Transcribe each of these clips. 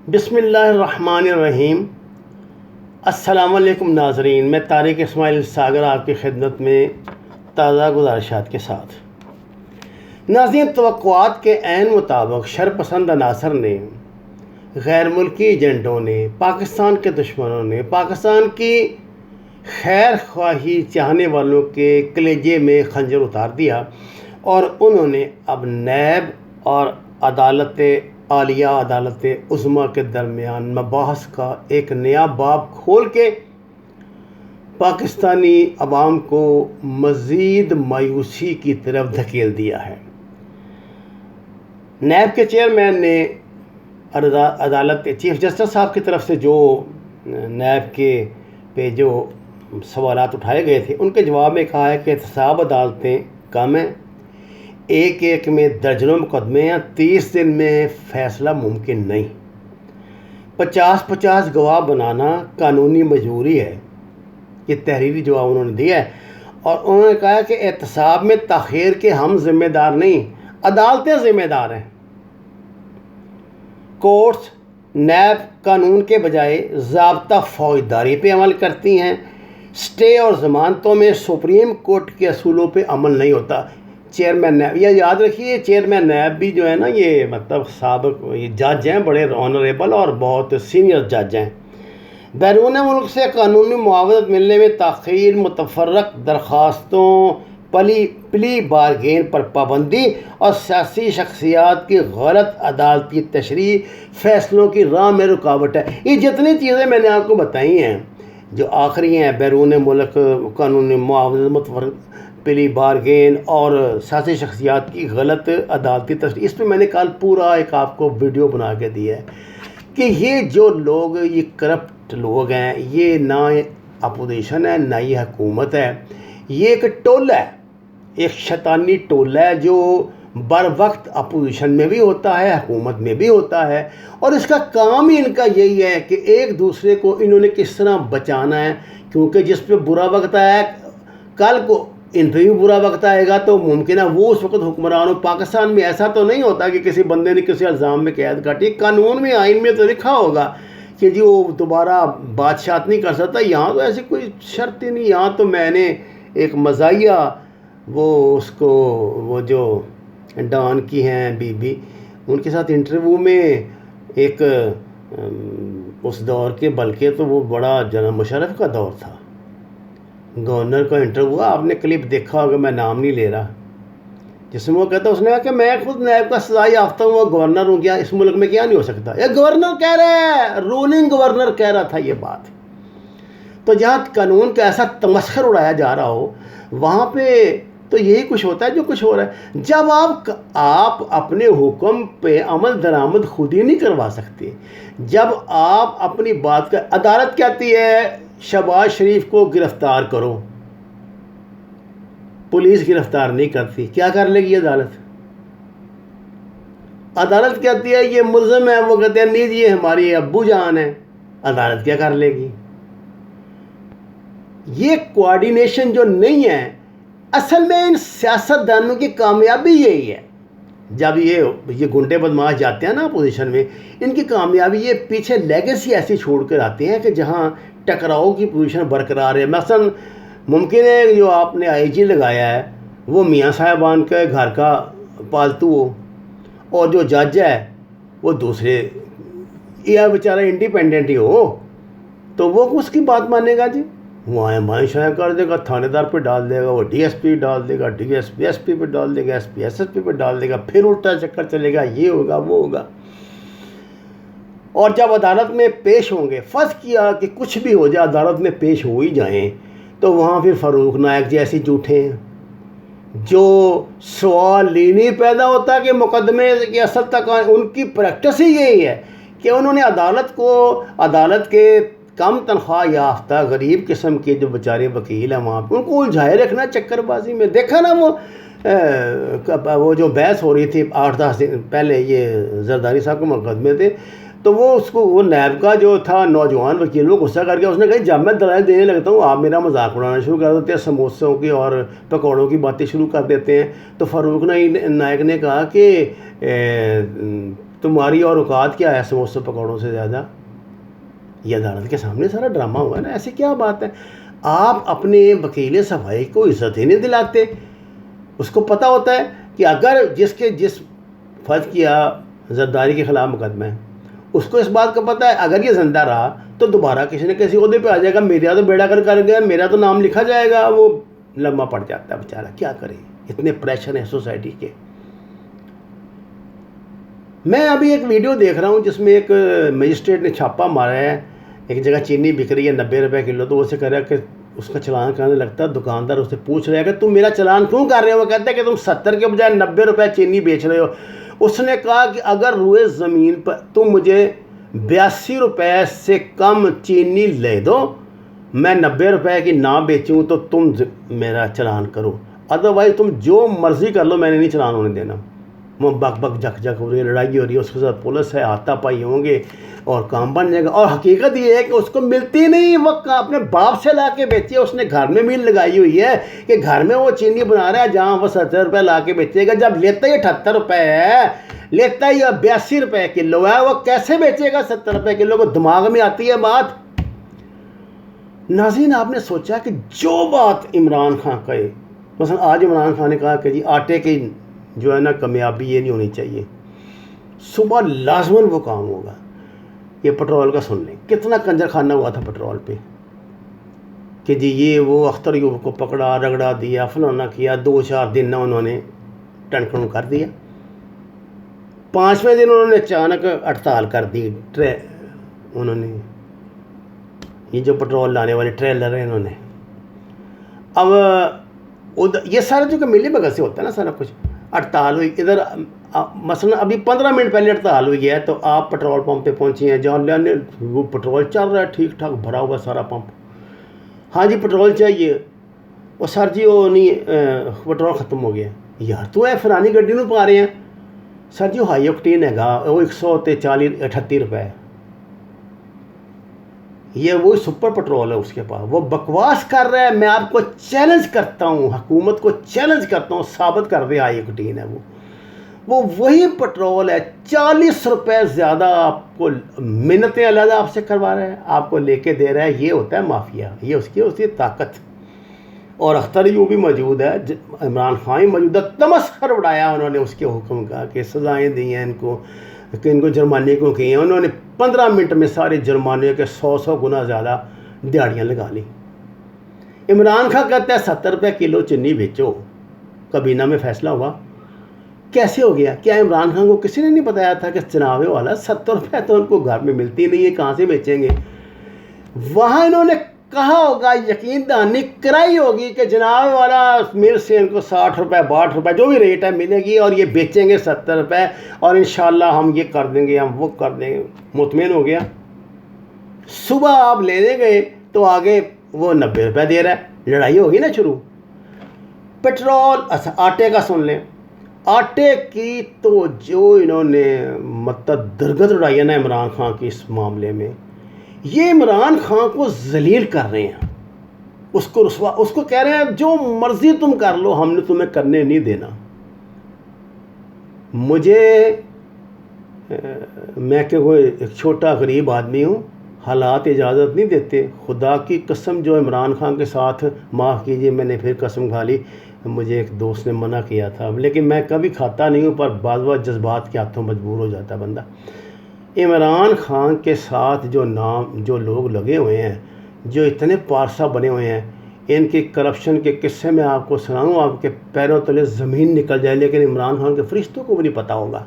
بسم اللہ الرحمن الرحیم۔ السلام علیکم ناظرین، میں طارق اسماعیل ساگر آپ کی خدمت میں تازہ گزارشات کے ساتھ۔ ناظرین، توقعات کے عین مطابق شرپسند عناصر نے، غیر ملکی ایجنٹوں نے، پاکستان کے دشمنوں نے پاکستان کی خیر خواہی چاہنے والوں کے کلیجے میں خنجر اتار دیا اور انہوں نے اب نیب اور عدالت عالیہ، عدالت عظمیٰ کے درمیان مباحث کا ایک نیا باب کھول کے پاکستانی عوام کو مزید مایوسی کی طرف دھکیل دیا ہے۔ نیب کے چیئرمین نے عدالت چیف جسٹس صاحب کی طرف سے جو نیب کے پہ جو سوالات اٹھائے گئے تھے، ان کے جواب میں کہا ہے کہ احتساب عدالتیں کم ہیں، ایک میں درجنوں مقدمے ہیں، 30 دن میں فیصلہ ممکن نہیں، 50 گواہ بنانا قانونی مجبوری ہے۔ یہ تحریری جواب انہوں نے دیا ہے، اور انہوں نے کہا کہ احتساب میں تاخیر کے ہم ذمہ دار نہیں، عدالتیں ذمہ دار ہیں۔ کورٹس نیب قانون کے بجائے ضابطہ فوجداری پہ عمل کرتی ہیں، سٹے اور ضمانتوں میں سپریم کورٹ کے اصولوں پہ عمل نہیں ہوتا۔ چیئرمین نیب، یہ یاد رکھیے، چیئرمین نیب بھی جو ہے نا، یہ مطلب سابق یہ جج ہیں، بڑے آنریبل اور بہت سینئر جج ہیں۔ بیرون ملک سے قانونی معاونت ملنے میں تاخیر، متفرق درخواستوں، پلی بارگین پر پابندی اور سیاسی شخصیات کی غلط عدالتی تشریح فیصلوں کی راہ میں رکاوٹ ہے۔ یہ جتنی چیزیں میں نے آپ کو بتائی ہیں جو آخری ہیں، بیرون ملک قانونی معاونت، متفرق پلی بارگین اور سیاسی شخصیات کی غلط عدالتی تشریح، اس پہ میں نے کل پورا ایک آپ کو ویڈیو بنا کے دیا ہے کہ یہ جو لوگ، یہ کرپٹ لوگ ہیں، یہ نہ اپوزیشن ہے نہ یہ حکومت ہے، یہ ایک ٹولہ ہے، ایک شیطانی ٹولہ ہے جو بر وقت اپوزیشن میں بھی ہوتا ہے، حکومت میں بھی ہوتا ہے، اور اس کا کام ہی ان کا یہی ہے کہ ایک دوسرے کو انہوں نے کس طرح بچانا ہے، کیونکہ جس پہ برا وقت آیا، کل کو انٹرویو برا وقت آئے گا تو ممکن ہے وہ اس وقت حکمران ہو۔ پاکستان میں ایسا تو نہیں ہوتا کہ کسی بندے نے کسی الزام میں قید کاٹی، قانون میں، آئین میں تو لکھا ہوگا کہ جی وہ دوبارہ بادشاہت نہیں کر سکتا۔ یہاں تو ایسی کوئی شرط ہی نہیں، یہاں تو میں نے ایک مزاحیہ وہ اس کو، وہ جو ڈان کی ہیں بی بی، ان کے ساتھ انٹرویو میں ایک اس دور کے، بلکہ تو وہ بڑا جناب مشرف کا دور تھا، گورنر کا انٹرویو ہوا، آپ نے کلپ دیکھا ہوگا، میں نام نہیں لے رہا، جس میں وہ کہتا ہے، اس نے کہا کہ میں خود نیب کا سزا یافتہ ہوں، گورنر ہوں، کیا اس ملک میں کیا نہیں ہو سکتا؟ یہ گورنر کہہ رہا ہے، رولنگ گورنر کہہ رہا تھا یہ بات۔ تو جہاں قانون کا ایسا تمسخر اڑایا جا رہا ہو، وہاں پہ تو یہی کچھ ہوتا ہے جو کچھ ہو رہا ہے۔ جب آپ اپنے حکم پہ عمل درآمد خود ہی نہیں کروا سکتے، جب آپ اپنی بات کا، عدالت کہتی ہے شہباز شریف کو گرفتار کرو، پولیس گرفتار نہیں کرتی، کیا کر لے گی عدالت؟ عدالت کہتی ہے یہ ملزم ہے، وہ کہتے ہیں نہیں جی یہ ہماری ابو جان ہے، عدالت کیا کر لے گی؟ یہ کوارڈینیشن جو نہیں ہے، اصل میں ان سیاست دانوں کی کامیابی یہی ہے۔ جب یہ گنڈے بدماش جاتے ہیں نا اپوزیشن میں، ان کی کامیابی یہ پیچھے لیگیسی ایسی چھوڑ کر آتے ہیں کہ جہاں ٹکراؤ کی پوزیشن برقرار ہے۔ مثلا ممکن ہے جو آپ نے آئی جی لگایا ہے وہ میاں صاحبان کے گھر کا پالتو ہو، اور جو جج ہے وہ دوسرے، یا بیچارہ انڈیپینڈنٹ ہی ہو، تو وہ اس کی بات مانے گا جی؟ وہ مائیں شائیں کر دے گا، تھانے دار پہ ڈال دے گا، وہ ڈی ایس پی ڈال دے گا، D S P S P پہ ڈال دے گا، S P S S P پہ ڈال دے گا، پھر الٹا چکر چلے گا، یہ ہوگا وہ ہوگا۔ اور جب عدالت میں پیش ہوں گے، فرض کیا کہ کچھ بھی ہو جائے، عدالت میں پیش ہو ہی جائیں، تو وہاں پھر فاروق نائک جیسے جھوٹے ہیں، جو سوال ہی نہیں پیدا ہوتا کہ مقدمے کی اصل تک، ان کی پریکٹس ہی یہی ہے کہ انہوں نے عدالت کے کم تنخواہ یافتہ غریب قسم کے جو بیچارے وکیل ہیں وہاں پہ، ان کو الجھائے رکھنا چکر بازی میں۔ دیکھا نا وہ جو بحث ہو رہی تھی 8-10 دن پہلے، یہ زرداری صاحب کے مقدمے تھے، تو وہ نیب کا جو تھا نوجوان وکیل، وہ غصہ کر کے اس نے کہا جب میں دلائل دینے لگتا ہوں آپ میرا مذاق اڑانا شروع کر دیتے ہیں، سموسوں کی اور پکوڑوں کی باتیں شروع کر دیتے ہیں۔ تو فاروق نائک نے کہا کہ تمہاری اور اوقات کیا ہے سموسے پکوڑوں سے زیادہ؟ یہ عدالت کے سامنے سارا ڈرامہ ہوا ہے نا. ایسی کیا بات ہے؟ آپ اپنے وکیل صفائی کو عزت ہی نہیں دلاتے. اس کو پتہ ہوتا ہے کہ اگر جس فرض کیا زرداری کے خلاف مقدمہ ہے، اس کو اس بات کا پتہ ہے اگر یہ زندہ رہا تو دوبارہ کسی نہ کسی عہدے پہ آ جائے گا، میرا تو بیڑا کر گیا، میرا تو نام لکھا جائے گا. وہ لمبا پڑ جاتا ہے بیچارہ. کیا کرے، اتنے پریشر ہیں سوسائٹی کے. میں ابھی ایک ویڈیو دیکھ رہا ہوں جس میں ایک مجسٹریٹ نے چھاپا مارا ہے، ایک جگہ چینی بک رہی ہے 90 روپے کلو. تو وہ اسے کہہ رہا ہے کہ اس کا چلان کرنے لگتا ہے. دکاندار اسے پوچھ رہا ہے کہ تم میرا چلان کیوں کر رہے ہو؟ وہ کہتا ہے کہ تم 70 کے بجائے 90 روپے چینی بیچ رہے ہو. اس نے کہا کہ اگر روئے زمین پر تم مجھے 82 روپے سے کم چینی لے دو، میں 90 روپے کی نہ بیچوں تو تم میرا چلان کرو، ادروائز تم جو مرضی کر لو، میں نے نہیں چلان ہونے دینا. وہ بک بک جھک جھک ہو رہی ہے، لڑائی ہو رہی ہے، اس کے ساتھ پولیس ہے، ہاتھا پائی ہوں گے اور کام بن جائے گا. اور حقیقت یہ ہے کہ اس کو ملتی نہیں، وہ اپنے باپ سے لا کے بیچی ہے. اس نے گھر میں میل لگائی ہوئی ہے کہ گھر میں وہ چینی بنا رہا ہے جہاں وہ 70 روپے لا کے بیچے گا. جب لیتا ہی 78 روپے ہے، لیتا ہی 82 روپے کلو ہے، وہ کیسے بیچے گا 70 روپے کلو؟ کو دماغ میں آتی ہے بات؟ ناظرین، آپ نے سوچا کہ جو بات عمران خان کہے، مثلا آج عمران خان نے کہا کہ جی آٹے کی جو ہے نا کامیابی یہ نہیں ہونی چاہیے، صبح لازماً وہ کام ہوگا. یہ پٹرول کا سن لیں، کتنا کنجر خانہ ہوا تھا پٹرول پہ کہ جی یہ وہ اختر یوب کو پکڑا، رگڑا دیا، فلانا کیا. 2-4 دن نہ انہوں نے ٹنکن کر دیا. 5ویں دن انہوں نے اچانک ہڑتال کر دی. انہوں نے یہ جو پٹرول لانے والے ٹریلر ہیں، انہوں نے اب یہ سارا جو کہ ملی بغل سے ہوتا ہے نا سارا کچھ. ہڑتال ہوئی ادھر، مثلا ابھی 15 منٹ پہلے ہڑتال ہوئی ہے تو آپ پٹرول پمپ پہ پہنچی ہیں جہاں لینے وہ پٹرول چل رہا ہے ٹھیک ٹھاک بھرا ہوا سارا پمپ. ہاں جی پٹرول چاہیے. وہ سر جی وہ نہیں پٹرول ختم ہو گیا. یار تو ہے فرانی گڈی نو پا رہے ہیں. سر جی ہائی آکٹین ہے گا، وہ 138 روپے. یہ وہی سپر پٹرول ہے اس کے پاس. وہ بکواس کر رہا ہے. میں آپ کو چیلنج کرتا ہوں، حکومت کو چیلنج کرتا ہوں، ثابت کر دے ہائی آکٹین ہے وہ وہی پٹرول ہے. 40 روپے زیادہ آپ کو منتیں علیحدہ آپ سے کروا رہا ہے، آپ کو لے کے دے رہا ہے. یہ ہوتا ہے مافیا، یہ اس کی طاقت. اور اختر یوں بھی موجود ہے، عمران خان موجود ہے. تمسخر اڑایا انہوں نے اس کے حکم کا کہ سزائیں دی ہیں ان کو، کہ ان کو جرمانے کو کیے ہیں. انہوں نے 15 منٹ میں سارے جرمانے کے 100 گنا زیادہ دیہڑیاں لگا لی. عمران خان کہتا ہے 70 روپے کلو چینی بیچو. کابینہ میں فیصلہ ہوا. کیسے ہو گیا؟ کیا عمران خان کو کسی نے نہیں بتایا تھا کہ چناوے والا 70 روپے تو ان کو گھر میں ملتی نہیں ہے، کہاں سے بیچیں گے؟ وہاں انہوں نے کہا ہوگا، یقین دہانی کرائی ہوگی کہ جناب والا مل سے ان کو 60 روپے 62 روپے جو بھی ریٹ ہے ملے گی اور یہ بیچیں گے 70 روپے، اور انشاءاللہ ہم یہ کر دیں گے، ہم وہ کر دیں گے. مطمئن ہو گیا. صبح آپ لینے گئے تو آگے وہ 90 روپے دے رہا ہے. لڑائی ہوگی نا شروع. پیٹرول آٹے کا سن لیں. آٹے کی تو جو انہوں نے درگت اڑائی ہے نا عمران خان کی اس معاملے میں، یہ عمران خان کو ذلیل کر رہے ہیں. اس کو رسوا، اس کو کہہ رہے ہیں جو مرضی تم کر لو، ہم نے تمہیں کرنے نہیں دینا. میں کہ وہ ایک چھوٹا غریب آدمی ہوں، حالات اجازت نہیں دیتے. خدا کی قسم جو عمران خان کے ساتھ، معاف کیجیے میں نے پھر قسم کھا لی، مجھے ایک دوست نے منع کیا تھا، لیکن میں کبھی کھاتا نہیں ہوں، پر بعض وقت جذبات کے ہاتھوں مجبور ہو جاتا بندہ. عمران خان کے ساتھ جو لوگ لگے ہوئے ہیں، جو اتنے پارسا بنے ہوئے ہیں، ان کی کرپشن کے قصے میں آپ کو سناؤں، آپ کے پیروں تلے زمین نکل جائے. لیکن عمران خان کے فرشتوں کو بھی نہیں پتہ ہوگا.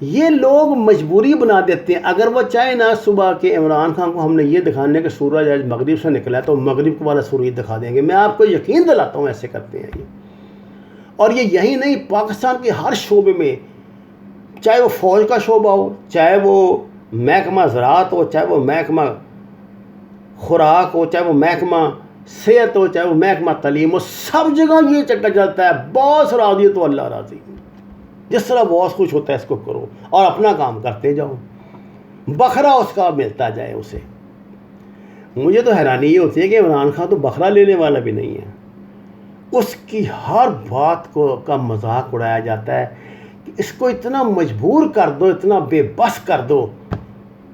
یہ لوگ مجبوری بنا دیتے ہیں. اگر وہ چاہے نا صبح کے عمران خان کو ہم نے یہ دکھانے کہ سورج آج مغرب سے نکلا ہے تو مغرب کو والا سورج دکھا دیں گے. میں آپ کو یقین دلاتا ہوں ایسے کرتے ہیں یہ. اور یہ یہی نہیں، پاکستان کے ہر شعبے میں، چاہے وہ فوج کا شعبہ ہو، چاہے وہ محکمہ زراعت ہو، چاہے وہ محکمہ خوراک ہو، چاہے وہ محکمہ صحت ہو، چاہے وہ محکمہ تعلیم ہو، سب جگہ یہ چکر چلتا ہے. باس راضی تو اللہ راضی. جس طرح باس خوش ہوتا ہے اس کو کرو اور اپنا کام کرتے جاؤ، بکرا اس کا ملتا جائے اسے. مجھے تو حیرانی یہ ہوتی ہے کہ عمران خان تو بکرا لینے والا بھی نہیں ہے. اس کی ہر بات کا مذاق اڑایا جاتا ہے. اس کو اتنا مجبور کر دو، اتنا بے بس کر دو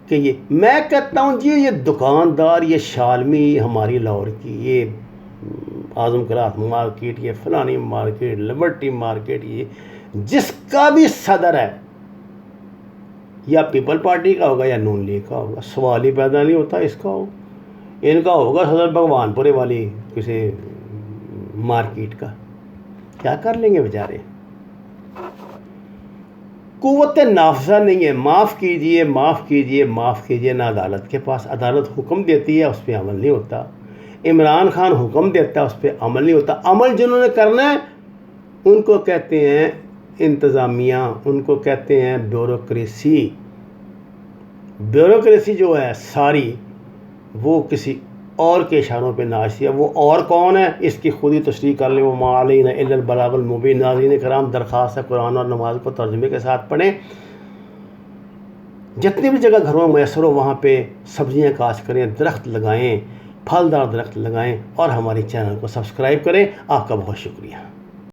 کہ یہ، میں کہتا ہوں جی یہ دکاندار، یہ شالمی ہماری لاہور کی، یہ اعظم کلاس مارکیٹ، یہ فلانی مارکیٹ، لبرٹی مارکیٹ، یہ جس کا بھی صدر ہے یا پیپل پارٹی کا ہوگا یا نون لیگ کا ہوگا، سوال ہی پیدا نہیں ہوتا اس کا ہو، ان کا ہوگا صدر بھگوان پورے والی کسی مارکیٹ کا، کیا کر لیں گے بیچارے؟ قوت نافذہ نہیں ہے، معاف کیجئے معاف کیجئے معاف کیجئے، نہ عدالت کے پاس، عدالت حکم دیتی ہے اس پہ عمل نہیں ہوتا، عمران خان حکم دیتا ہے اس پہ عمل نہیں ہوتا، عمل جنہوں نے کرنا ہے ان کو کہتے ہیں انتظامیہ، ان کو کہتے ہیں بیوروکریسی۔ بیوروکریسی جو ہے ساری وہ کسی اور کے اشاروں پہ ناشتی ہے، وہ اور کون ہے اس کی خود ہی تشریح کر لیں، وہ ما علینا الا البلاغ المبین۔ ناظرین کرام، درخواست ہے قرآن اور نماز کو ترجمے کے ساتھ پڑھیں، جتنی بھی جگہ گھروں میں میسر ہو وہاں پہ سبزیاں کاشت کریں، درخت لگائیں، پھلدار درخت لگائیں، اور ہماری چینل کو سبسکرائب کریں۔ آپ کا بہت شکریہ۔